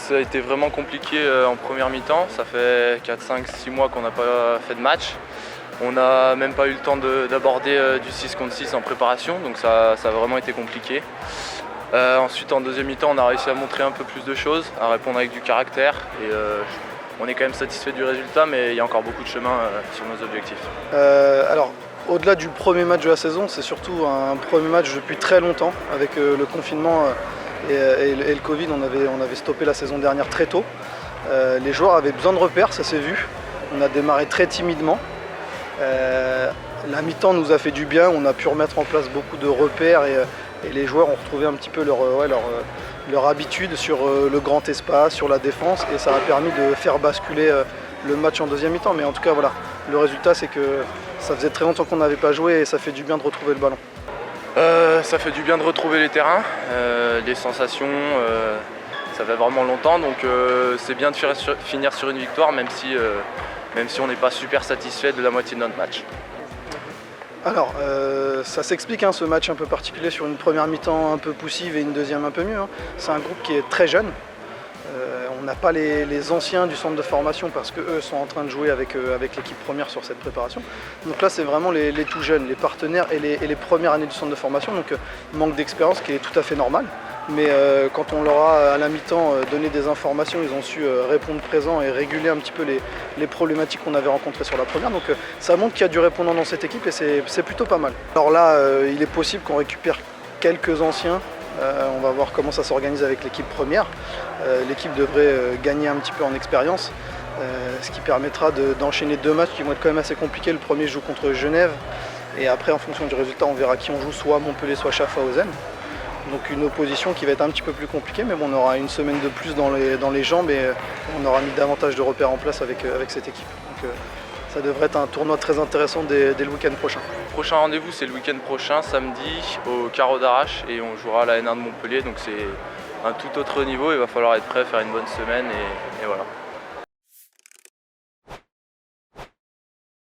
Ça a été vraiment compliqué en première mi-temps. Ça fait 4, 5, 6 mois qu'on n'a pas fait de match. On n'a même pas eu le temps d'aborder du 6 contre 6 en préparation, donc ça a vraiment été compliqué. Ensuite, en deuxième mi-temps, on a réussi à montrer un peu plus de choses, à répondre avec du caractère. Et on est quand même satisfait du résultat, mais il y a encore beaucoup de chemin sur nos objectifs. Alors, au-delà du premier match de la saison, c'est surtout un premier match depuis très longtemps. Avec le confinement et le Covid, on avait stoppé la saison dernière très tôt. Les joueurs avaient besoin de repères, ça s'est vu. On a démarré très timidement. La mi-temps nous a fait du bien, on a pu remettre en place beaucoup de repères et les joueurs ont retrouvé un petit peu leur habitude sur le grand espace, sur la défense, et ça a permis de faire basculer le match en deuxième mi-temps. Mais en tout cas, voilà, le résultat, c'est que ça faisait très longtemps qu'on n'avait pas joué et ça fait du bien de retrouver le ballon. Ça fait du bien de retrouver les terrains, les sensations, ça fait vraiment longtemps, donc c'est bien de finir sur une victoire, même si on n'est pas super satisfait de la moitié de notre match. Alors, ça s'explique, ce match un peu particulier sur une première mi-temps un peu poussive et une deuxième un peu mieux. C'est un groupe qui est très jeune. On n'a pas les anciens du centre de formation parce qu'eux sont en train de jouer avec l'équipe première sur cette préparation. Donc là, c'est vraiment les tout jeunes, les partenaires et les premières années du centre de formation. Donc manque d'expérience qui est tout à fait normal. Mais quand on leur a à la mi-temps donné des informations, ils ont su répondre présent et réguler un petit peu les problématiques qu'on avait rencontrées sur la première. Donc ça montre qu'il y a du répondant dans cette équipe et c'est plutôt pas mal. Alors là, il est possible qu'on récupère quelques anciens. On va voir comment ça s'organise avec l'équipe première. L'équipe devrait gagner un petit peu en expérience, ce qui permettra d'enchaîner 2 matchs qui vont être quand même assez compliqués. Le premier joue contre Genève et après, en fonction du résultat, on verra qui on joue, soit Montpellier, soit Schaffhausen. Donc une opposition qui va être un petit peu plus compliquée, mais bon, on aura une semaine de plus dans les jambes et on aura mis davantage de repères en place avec cette équipe. Donc ça devrait être un tournoi très intéressant dès le week-end prochain. Le prochain rendez-vous, c'est le week-end prochain, samedi, au Carreau d'Arrache, et on jouera à la N1 de Montpellier, donc c'est un tout autre niveau. Il va falloir être prêt, faire une bonne semaine et voilà.